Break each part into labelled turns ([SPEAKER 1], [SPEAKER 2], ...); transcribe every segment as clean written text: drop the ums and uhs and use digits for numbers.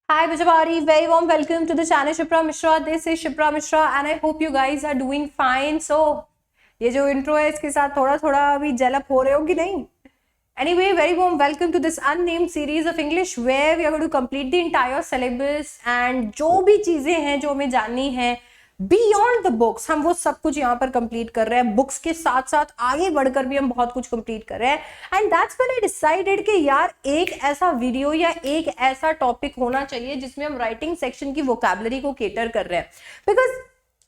[SPEAKER 1] Hi Vijayabari, very warm welcome to the channel Shipra Mishra. This is Shipra Mishra and I hope you guys are doing fine. So, ये जो intro है इसके साथ थोड़ा थोड़ा अभी जलप हो रहे हो कि नहीं? Anyway, very warm welcome to this unnamed series of English where we are going to complete the entire syllabus and जो भी चीजें हैं जो हमें जाननी है बियॉन्ड द बुक्स हम वो सब कुछ यहाँ पर कंप्लीट कर रहे हैं. बुक्स के साथ साथ आगे बढ़कर भी हम बहुत कुछ कंप्लीट कर रहे हैं and that's when I decided कि यार एक ऐसा वीडियो या एक ऐसा टॉपिक होना चाहिए जिसमें हम राइटिंग सेक्शन की वोकैबुलरी को केटर कर रहे हैं. Because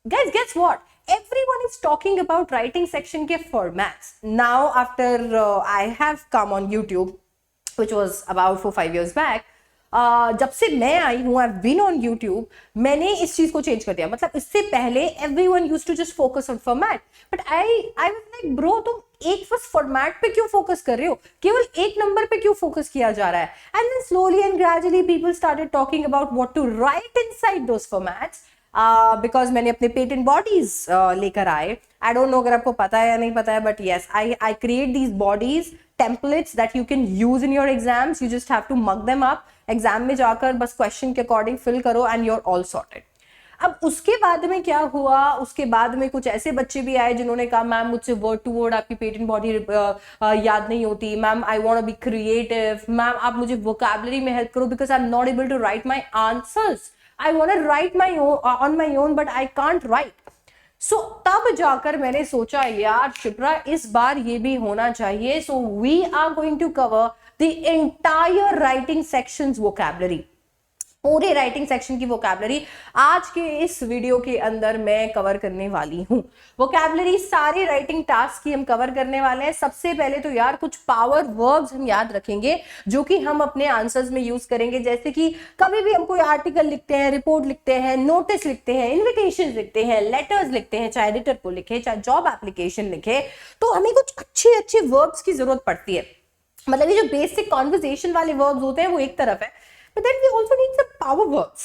[SPEAKER 1] guys, guess what? Everyone is talking about writing section के formats. Now, after I have come on YouTube, which was about 4-5 years back, जब से मैं आई हूँ, I've been on YouTube, मैंने इस चीज को चेंज कर दिया. मतलब इससे पहले everyone used to just focus on format, but I was like, bro, तुम एक बस फॉर्मेट पे क्यों फोकस कर रहे हो? केवल एक नंबर पे क्यों फोकस किया जा रहा है? And then slowly and gradually people started talking about what to write inside those formats. Because मैंने अपने पेटेंट बॉडीज लेकर आए. आई डोंट नो अगर आपको पता है या नहीं पता है, but yes, I create these bodies templates that you can use in your exams. You just have to mug them up. Exam में जाकर बस क्वेश्चन के अकॉर्डिंग फिल करो and you are all sorted. अब उसके बाद में क्या हुआ? उसके बाद में कुछ ऐसे बच्चे भी आए जिन्होंने कहा, मैम मुझसे वर्ड टू वर्ड आपकी पेटेंट बॉडी याद नहीं होती. Ma'am I want to be creative. Ma'am आप मुझे वोकैबुलरी में हेल्प करो because I am not able to write my answers. I want to write on my own, but I can't write. So तब जाकर मैंने सोचा यार शिप्रा इस बार ये भी होना चाहिए. So we are going to cover the entire writing sections vocabulary. पूरे राइटिंग सेक्शन की वोकैबुलरी आज के इस वीडियो के अंदर मैं कवर करने वाली हूँ. वोकैबुलरी सारे राइटिंग टास्क की हम कवर करने वाले हैं. सबसे पहले तो यार कुछ पावर वर्ब्स हम याद रखेंगे जो कि हम अपने आंसर्स में यूज करेंगे. जैसे कि कभी भी हम कोई आर्टिकल लिखते हैं, रिपोर्ट लिखते हैं, नोटिस लिखते हैं, इन्विटेशन लिखते हैं, लेटर्स लिखते हैं, चाहे एडिटर को लिखे, चाहे जॉब एप्लीकेशन लिखे, तो हमें कुछ अच्छे अच्छे वर्ब्स की जरूरत पड़ती है. मतलब ये जो बेसिक कॉन्वर्सेशन वाले वर्ब्स होते हैं वो एक तरफ है, but then we also need some power words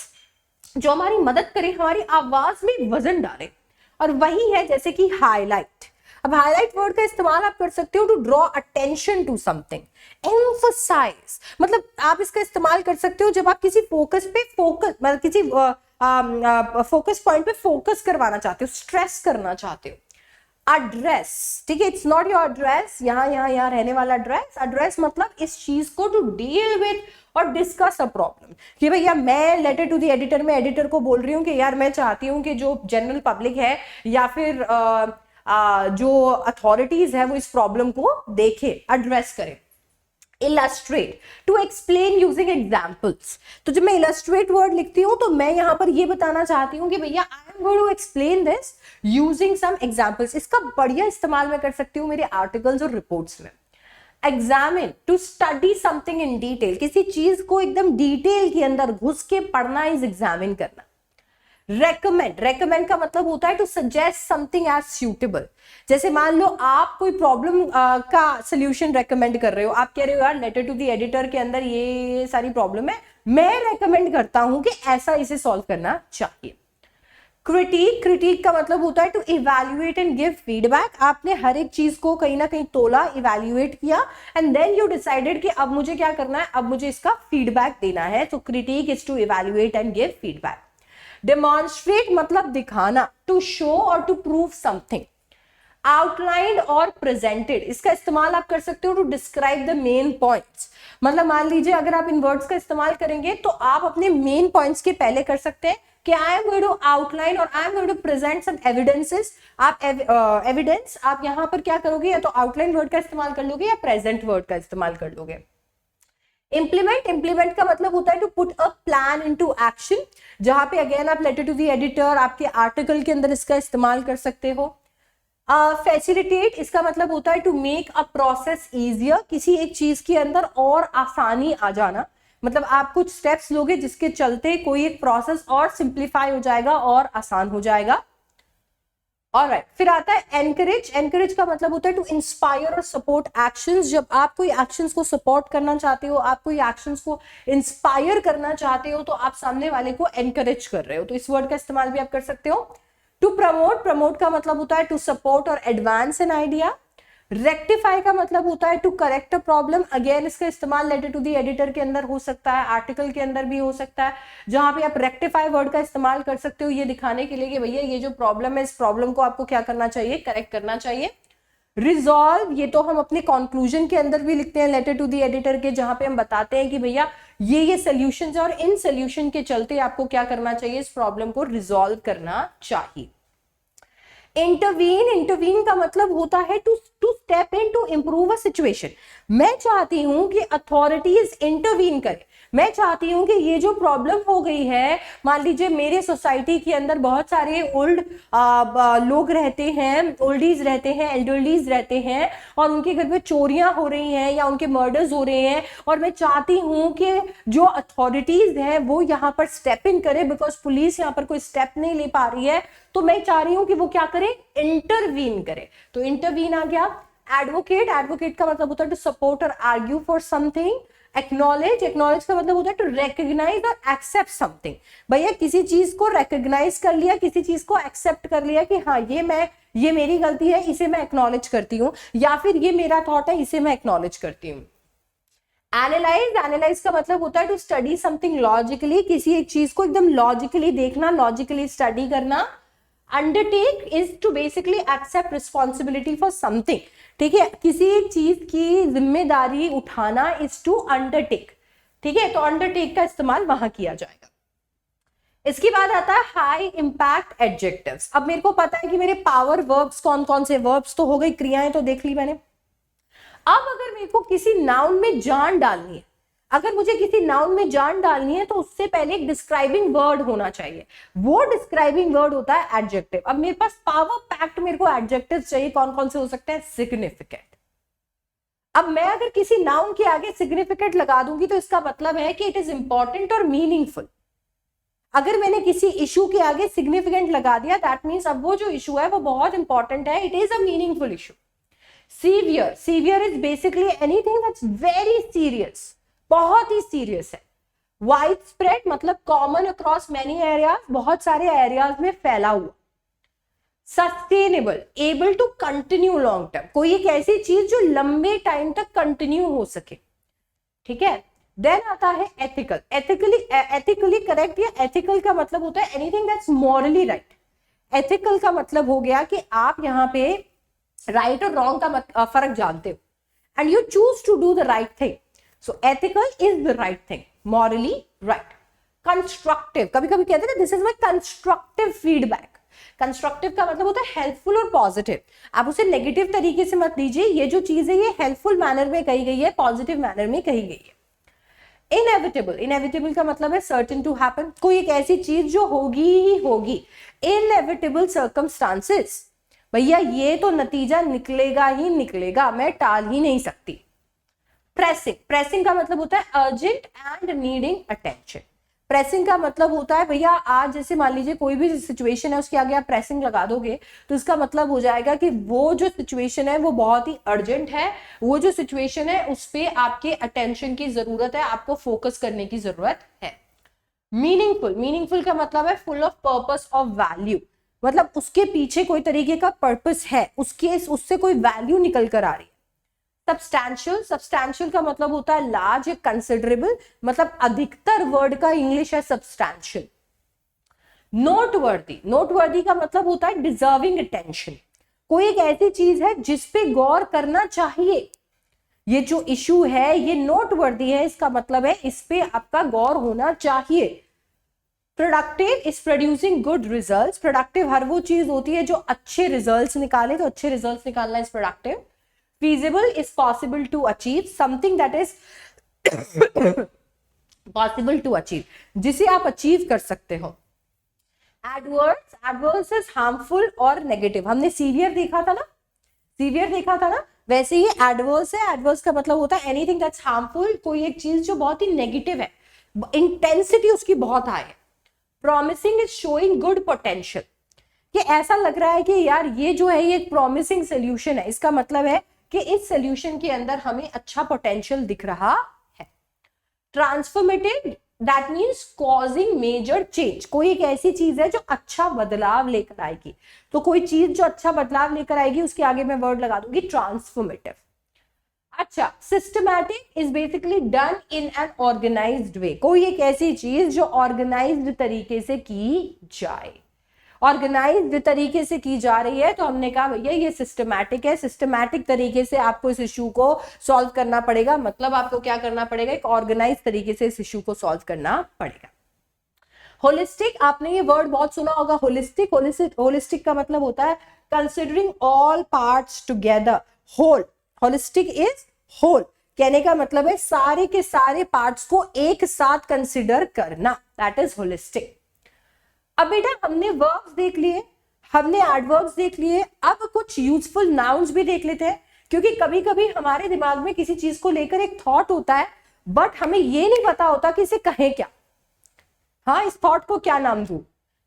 [SPEAKER 1] जो हमारी मदद करें, हमारी आवाज में वजन डालें. और वही है जैसे कि हाईलाइट. अब हाईलाइट वर्ड का इस्तेमाल आप कर सकते हो to draw attention to something. Emphasise मतलब आप इसका इस्तेमाल कर सकते हो जब आप किसी फोकस पे फोकस मतलब किसी फोकस पॉइंट पे फोकस करवाना चाहते हो, स्ट्रेस करना चाहते हो. एड्रेस, ठीक है, इट्स नॉट योर एड्रेस, यहाँ रहने वाला एड्रेस. एड्रेस मतलब इस चीज को टू डील विद और डिस्कस अ प्रॉब्लम. कि भैया मैं लेटर टू द एडिटर में एडिटर को बोल रही हूँ कि यार मैं चाहती हूँ कि जो जनरल पब्लिक है या फिर जो अथॉरिटीज है वो इस प्रॉब्लम को देखे, एड्रेस करे. Illustrate, to explain using examples. तो जब मैं इलस्ट्रेट वर्ड लिखती हूँ तो मैं यहाँ पर ये बताना चाहती हूँ कि भैया I am going to explain this using some examples. इसका बढ़िया इस्तेमाल मैं कर सकती हूँ मेरे आर्टिकल्स और रिपोर्ट्स में. Examine, to study something in detail. किसी चीज को एकदम डिटेल के अंदर घुस के पढ़ना इज एग्जामिन करना. रेकमेंड, रेकमेंड का मतलब होता है to suggest something as suitable. जैसे मान लो आप कोई प्रॉब्लम का सोल्यूशन रेकमेंड कर रहे हो. आप कह रहे हो यार लेटर टू द एडिटर के अंदर ये सारी प्रॉब्लम है, मैं रेकमेंड करता हूं कि ऐसा इसे सॉल्व करना चाहिए. क्रिटिक, क्रिटिक का मतलब होता है to evaluate and give feedback. आपने हर एक चीज को कहीं ना कहीं तोला, इवैल्यूएट किया एंड देन यू डिसाइडेड कि अब मुझे क्या करना है, अब मुझे इसका फीडबैक देना है. तो critique is to evaluate and give feedback. Demonstrate मतलब दिखाना, टू शो और टू प्रूव समथिंग. आउटलाइंड और प्रेजेंटेड, इसका इस्तेमाल आप कर सकते हो to describe the main points. मतलब मान लीजिए अगर आप इन वर्ड्स का इस्तेमाल करेंगे तो आप अपने मेन पॉइंट्स के पहले कर सकते हैं कि I am going to outline और I am going to present some evidences. आप एविडेंस आप यहां पर क्या करोगे, या तो आउटलाइन वर्ड का इस्तेमाल कर लोगे या प्रेजेंट वर्ड का इस्तेमाल कर लोगे. इम्प्लीमेंट, इम्प्लीमेंट का मतलब होता है to put a plan into action. जहां पे अगेन आप लेटर टू द एडिटर, आपके आर्टिकल के अंदर इसका इस्तेमाल कर सकते हो. फैसिलिटेट, इसका मतलब होता है to make a process easier. किसी एक चीज के अंदर और आसानी आ जाना. मतलब आप कुछ स्टेप्स लोगे जिसके चलते कोई एक प्रोसेस और सिंप्लीफाई हो जाएगा और आसान हो जाएगा. ऑलराइट, फिर आता है एनकरेज. एनकरेज का मतलब होता है टू इंस्पायर और सपोर्ट एक्शंस. जब आप कोई एक्शंस को सपोर्ट करना चाहते हो, आप कोई एक्शंस को इंस्पायर करना चाहते हो, तो आप सामने वाले को एनकरेज कर रहे हो. तो इस वर्ड का इस्तेमाल भी आप कर सकते हो. टू प्रमोट, प्रमोट का मतलब होता है टू सपोर्ट और एडवांस एन आइडिया. रेक्टिफाई का मतलब होता है to correct a problem. Again इसका इस्तेमाल लेटर टू दी एडिटर के अंदर हो सकता है, आर्टिकल के अंदर भी हो सकता है, जहां पे आप रेक्टिफाई वर्ड का इस्तेमाल कर सकते हो ये दिखाने के लिए कि भैया ये जो प्रॉब्लम है इस प्रॉब्लम को आपको क्या करना चाहिए, करेक्ट करना चाहिए। रिजॉल्व, ये तो हम अपने कंक्लूजन के अंदर भी लिखते हैं लेटर टू दी एडिटर के, जहां पे हम बताते हैं कि भैया ये सॉल्यूशंस है और इन सॉल्यूशन के चलते आपको क्या करना चाहिए, इस प्रॉब्लम को रिजॉल्व करना चाहिए। इंटरवीन, इंटरवीन का मतलब होता है to step in to improve a situation. मैं चाहती हूं कि अथॉरिटीज इंटरवीन करे, मैं चाहती हूं कि ये जो प्रॉब्लम हो गई है, मान लीजिए मेरे सोसाइटी के अंदर बहुत सारे ओल्ड लोग रहते हैं, ओल्डीज रहते हैं, एल्डरलीज रहते हैं, और उनके घर में चोरियां हो रही हैं या उनके मर्डर्स हो रहे हैं, और मैं चाहती हूं कि जो अथॉरिटीज हैं वो यहाँ पर स्टेप इन करे, बिकॉज पुलिस यहाँ पर कोई स्टेप नहीं ले पा रही है, तो मैं चाह रही हूं कि वो क्या करे, इंटरवीन करे। तो इंटरवीन आ गया। एडवोकेट, एडवोकेट का मतलब होता है टू सपोर्ट और argue for something. Acknowledge, acknowledge का मतलब होता है टू रिकॉग्नाइज और एक्सेप्ट समथिंग। भैया किसी चीज को रिकॉग्नाइज कर लिया, किसी चीज को एक्सेप्ट कर लिया कि हाँ ये मेरी गलती है, इसे मैं एक्नॉलेज करती हूँ, या फिर ये मेरा थॉट है, इसे मैं एक्नॉलेज करती हूँ। एनालाइज, एनालाइज का मतलब होता है टू स्टडी समथिंग लॉजिकली, किसी एक चीज को एकदम लॉजिकली देखना, लॉजिकली स्टडी करना। Undertake is to basically accept responsibility for something, ठीक है, किसी एक चीज की जिम्मेदारी उठाना इज टू अंडरटेक, ठीक है, तो अंडरटेक का इस्तेमाल वहां किया जाएगा। इसके बाद आता है हाई इंपैक्ट एडजेक्टिव्स। अब मेरे को पता है कि मेरे पावर वर्ब्स कौन कौन से, वर्ब्स तो हो गई, क्रियाएं तो देख ली मैंने। अब अगर मेरे को किसी नाउन में जान डालनी है, अगर मुझे किसी नाउन में जान डालनी है, तो उससे पहले एक डिस्क्राइबिंग वर्ड होना चाहिए, वो डिस्क्राइबिंग वर्ड होता है एडजेक्टिव। अब मेरे पास पावर पैक्ट मेरे को एडजेक्टिव चाहिए, कौन कौन से हो सकते हैं, सिग्निफिकेंट। अब मैं अगर किसी नाउन के आगे सिग्निफिकेंट लगा दूंगी तो इसका मतलब है कि इट इज इंपॉर्टेंट और मीनिंगफुल। अगर मैंने किसी इशू के आगे सिग्निफिकेंट लगा दिया, दैट मीन्स अब वो जो इशू है वो बहुत इंपॉर्टेंट है, it is a meaningful issue. Severe, severe is basically anything that's very serious, बहुत ही सीरियस है। वाइड स्प्रेड मतलब कॉमन अक्रॉस मेनी एरियाज, बहुत सारे एरियाज में फैला हुआ। Sustainable, able to continue long term, कोई एक ऐसी चीज जो लंबे टाइम तक कंटिन्यू हो सके, ठीक है। देन आता है एथिकल, एथिकली करेक्ट, या एथिकल का मतलब होता है anything that's morally right. Ethical का मतलब हो गया कि आप यहाँ पे राइट और रॉन्ग का फर्क जानते हो, and you choose to do the right thing. So ethical is the right thing, morally right. Constructive, कभी कभी कहते हैं ना, this is my constructive feedback. Constructive का मतलब होता है helpful और positive. आप उसे negative तरीके से मत लीजिए, ये जो चीज है ये helpful manner में कही गई है, positive manner में कही गई है। Inevitable, inevitable का मतलब है certain to happen, कोई एक ऐसी चीज जो होगी ही होगी। Inevitable circumstances, भैया ये तो नतीजा निकलेगा ही निकलेगा, मैं टाल ही नहीं सकती। प्रेसिंग, प्रेसिंग का मतलब होता है urgent and needing attention. Pressing का मतलब होता है भैया आज जैसे मान लीजिए कोई भी सिचुएशन है, उसके आगे आप प्रेसिंग लगा दोगे तो इसका मतलब हो जाएगा कि वो जो सिचुएशन है वो बहुत ही अर्जेंट है, वो जो सिचुएशन है उस पर आपके अटेंशन की जरूरत है, आपको फोकस करने की जरूरत है। मीनिंगफुल, मीनिंगफुल का मतलब है full of purpose of value, मतलब उसके पीछे कोई तरीके का पर्पस है, उससे कोई वैल्यू निकल कर आ रही है। सब्सटैंशियल, सब्सटैंशियल का मतलब होता है लार्ज या कंसिडरेबल, मतलब अधिकतर वर्ड का इंग्लिश है सब्सटैंशियल। नोटवर्दी, नोटवर्दी का मतलब होता है डिजर्विंग अटेंशन, कोई एक ऐसी चीज है जिसपे गौर करना चाहिए, ये जो इशू है ये नोटवर्दी है, इसका मतलब है इस पे आपका गौर होना चाहिए। Productive is producing good results, productive हर वो चीज होती है जो अच्छे रिजल्ट्स निकाले, तो अच्छे रिजल्ट्स निकालना is productive. Feasible is possible to achieve, something that is possible to achieve, जिसे आप अचीव कर सकते हो। Adverse, adverse is harmful और negative, हमने सीवियर देखा था ना, सीवियर देखा था ना, वैसे ही एडवर्स है। एडवर्स का मतलब होता है एनीथिंग दैट्स हार्मफुल, कोई एक चीज जो बहुत ही नेगेटिव है, इंटेंसिटी उसकी बहुत हाई है। Promising is showing good potential, कि ऐसा लग रहा है कि यार ये जो है ये एक प्रॉमिसिंग सोल्यूशन है, इसका मतलब है कि इस सोल्यूशन के अंदर हमें अच्छा पोटेंशियल दिख रहा है। Transformative, that means causing major change, कोई एक ऐसी चीज है जो अच्छा बदलाव लेकर आएगी। तो कोई चीज जो अच्छा बदलाव लेकर आएगी उसके आगे मैं वर्ड लगा दूंगी ट्रांसफॉर्मेटिव। अच्छा, systematic is basically done in an organised way, कोई एक ऐसी चीज जो ऑर्गेनाइज्ड तरीके से की जाए, ऑर्गेनाइज्ड तरीके से की जा रही है, तो हमने कहा भैया ये सिस्टमैटिक है। सिस्टमैटिक तरीके से आपको इस इशू को सॉल्व करना पड़ेगा, मतलब आपको क्या करना पड़ेगा, एक ऑर्गेनाइज तरीके से इस इशू को सॉल्व करना पड़ेगा। होलिस्टिक, आपने ये वर्ड बहुत सुना होगा, होलिस्टिक। होलिस्टिक का मतलब होता है considering all parts together, whole. Holistic is whole, कहने का मतलब है सारे के सारे पार्ट्स को एक साथ कंसिडर करना, दैट इज होलिस्टिक। अब बेटा हमने वर्ब्स देख लिए, हमने एडवर्ब्स देख लिए, अब कुछ यूजफुल नाउन्स भी देख लेते हैं, क्योंकि कभी कभी हमारे दिमाग में किसी चीज को लेकर एक थॉट होता है बट हमें ये नहीं पता होता कि इसे कहें क्या, हाँ इस थॉट को क्या नाम दूं,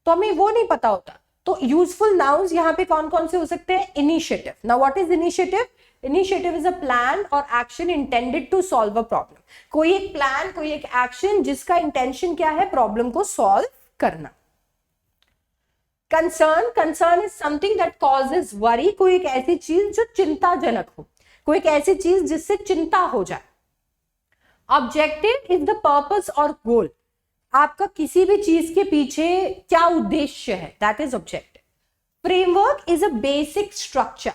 [SPEAKER 1] तो हमें वो नहीं पता होता। तो यूजफुल नाउन्स यहाँ पे कौन कौन से हो सकते हैं, initiative. Now what is initiative? Initiative is a plan और action intended to solve a problem, कोई एक प्लान, कोई एक एक्शन जिसका इंटेंशन क्या है, प्रॉब्लम को सॉल्व करना। Concern, concern is something that causes worry, कोई एक ऐसी चीज जो चिंताजनक हो, कोई एक ऐसी चीज जिससे चिंता हो जाए। ऑब्जेक्टिव इज द पर्पस और गोल, आपका किसी भी चीज के पीछे क्या उद्देश्य है, that is objective. Framework is a basic structure.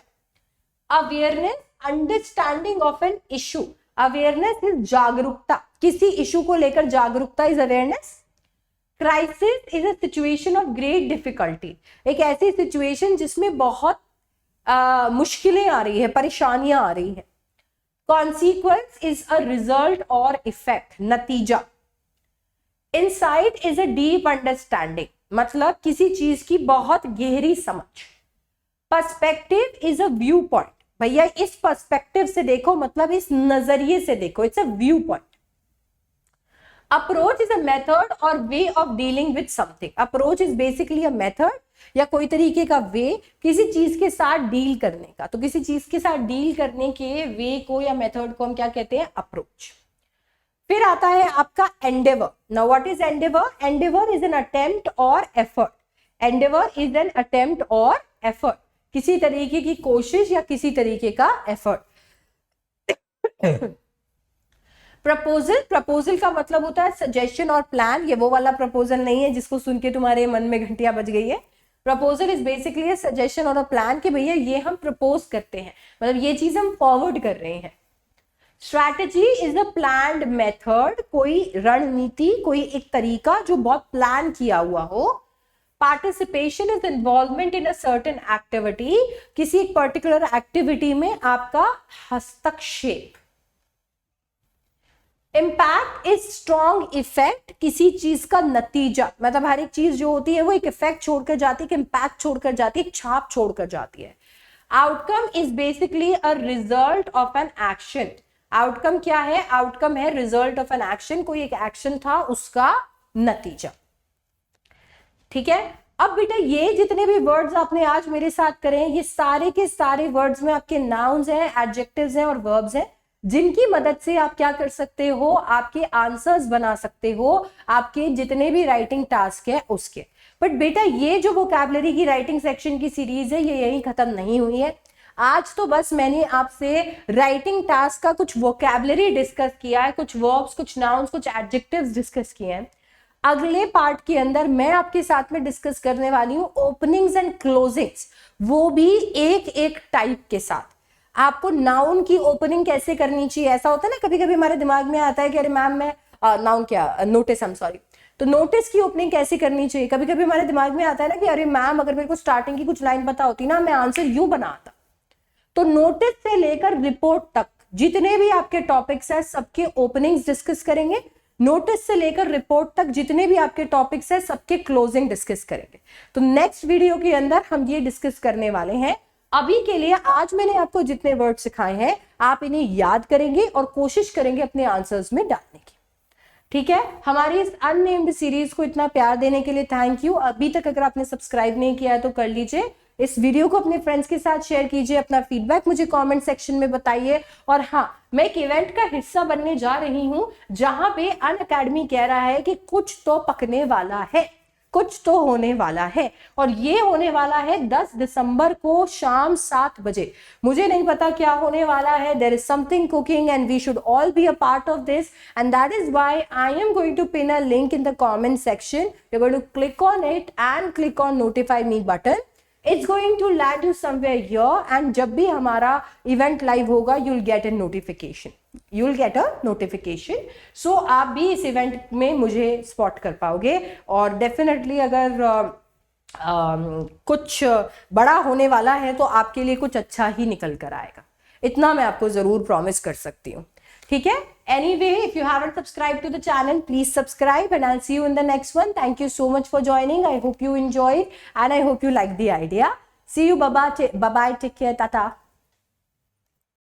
[SPEAKER 1] Awareness, understanding of an issue, awareness is जागरूकता, किसी इशू को लेकर जागरूकता is awareness. Crisis is a situation of great difficulty, एक ऐसी सिचुएशन जिसमें बहुत मुश्किलें आ रही है, परेशानियां आ रही है। कॉन्सिक्वेंस इज अ रिजल्ट और इफेक्ट, नतीजा। Insight is a deep understanding, मतलब किसी चीज की बहुत गहरी समझ। Perspective is a view point, भैया इस पर्सपेक्टिव से देखो, मतलब इस नजरिए से देखो, it's a view point. Approach is a method और way of dealing with something, approach is basically a method या कोई तरीके का वे किसी चीज के साथ डील करने का, तो किसी चीज के साथ डील करने के वे को या मेथड को हम क्या कहते हैं, अप्रोच। फिर आता है आपका endeavour. Now what is endeavour? Endeavour is an attempt और effort, endeavour is an attempt और एफर्ट, किसी तरीके की कोशिश या किसी तरीके का एफर्ट। प्रपोजल, प्रपोजल का मतलब होता है सजेशन और प्लान, ये वो वाला प्रपोजल नहीं है जिसको सुन के तुम्हारे मन में घंटियां बज गई है। Proposal is basically a suggestion और अ प्लान कि भैया ये हम प्रपोज करते हैं, मतलब ये चीज हम फॉरवर्ड कर रहे हैं। Strategy is a planned method, कोई रणनीति, कोई एक तरीका जो बहुत प्लान किया हुआ हो। Participation is involvement in a certain activity, किसी एक पर्टिकुलर एक्टिविटी में आपका हस्तक्षेप। इम्पैक्ट इज स्ट्रॉन्ग इफेक्ट, किसी चीज का नतीजा, मतलब हर एक चीज जो होती है वो एक इफेक्ट छोड़कर जाती है, एक इम्पैक्ट छोड़कर जाती है, एक छाप छोड़कर जाती है। Outcome is basically a result of an action, outcome क्या है, आउटकम है रिजल्ट ऑफ एन एक्शन, कोई एक एक्शन था उसका नतीजा। ठीक है, अब बेटा ये जितने भी वर्ड्स आपने आज मेरे साथ करे हैं, ये सारे के सारे वर्ड्स में आपके नाउन्स हैं, एडजेक्टिव्स हैं और वर्ब्स हैं, जिनकी मदद से आप क्या कर सकते हो, आपके आंसर्स बना सकते हो, आपके जितने भी राइटिंग टास्क है उसके। बट बेटा ये जो वोकैबुलरी की राइटिंग सेक्शन की सीरीज है ये यहीं खत्म नहीं हुई है। आज तो बस मैंने आपसे राइटिंग टास्क का कुछ वोकैबुलरी डिस्कस किया है, कुछ वर्ब्स, कुछ नाउन्स, कुछ एडजेक्टिव्स डिस्कस किए हैं। अगले पार्ट के अंदर मैं आपके साथ में डिस्कस करने वाली हूँ ओपनिंग्स एंड क्लोजिंग्स, वो भी एक एक टाइप के साथ। आपको नाउन की ओपनिंग कैसे करनी चाहिए, ऐसा होता है ना कभी कभी हमारे दिमाग में आता है कि अरे मैम मैं नाउन क्या नोटिस, आई एम सॉरी, तो नोटिस की ओपनिंग कैसे करनी चाहिए। कभी कभी हमारे दिमाग में आता है ना कि अरे मैम अगर मेरे को स्टार्टिंग की कुछ लाइन पता होती ना मैं आंसर यूं बनाता। तो नोटिस से लेकर रिपोर्ट तक जितने भी आपके टॉपिक्स हैं सबके ओपनिंग्स डिस्कस करेंगे, नोटिस से लेकर रिपोर्ट तक जितने भी आपके टॉपिक्स हैं सबके क्लोजिंग डिस्कस करेंगे। तो नेक्स्ट वीडियो के अंदर हम ये डिस्कस करने वाले हैं। अभी के लिए आज मैंने आपको जितने वर्ड सिखाए हैं आप इन्हें याद करेंगे और कोशिश करेंगे अपने आंसर्स में डालने की। ठीक है, हमारी इस अननेम्ड सीरीज को इतना प्यार देने के लिए थैंक यू। अभी तक अगर आपने सब्सक्राइब नहीं किया है तो कर लीजिए, इस वीडियो को अपने फ्रेंड्स के साथ शेयर कीजिए, अपना फीडबैक मुझे कमेंट सेक्शन में बताइए। और हाँ, मैं एक इवेंट का हिस्सा बनने जा रही हूं जहां पे अनअकैडमी कह रहा है कि कुछ तो पकने वाला है, कुछ तो होने वाला है, और ये होने वाला है 10 दिसंबर को शाम 7 बजे। मुझे नहीं पता क्या होने वाला है, there is something cooking and we should all be a part of this, and that is why I am going to pin a link in the comment section. You are going to click on it and click on notify me button. It's going to land you somewhere here, and जब भी हमारा event live होगा you'll get a notification. You'll get a notification. So आप भी इस event में मुझे spot कर पाओगे, और डेफिनेटली अगर कुछ बड़ा होने वाला है तो आपके लिए कुछ अच्छा ही निकल कर आएगा, इतना मैं आपको जरूर प्रॉमिस कर सकती हूँ, ठीक है? Anyway, if you haven't subscribed to the channel, please subscribe, and I'll see you in the next one. Thank you so much for joining. I hope you enjoyed and I hope you like the idea. See you. Bye bye. Take care. Tata.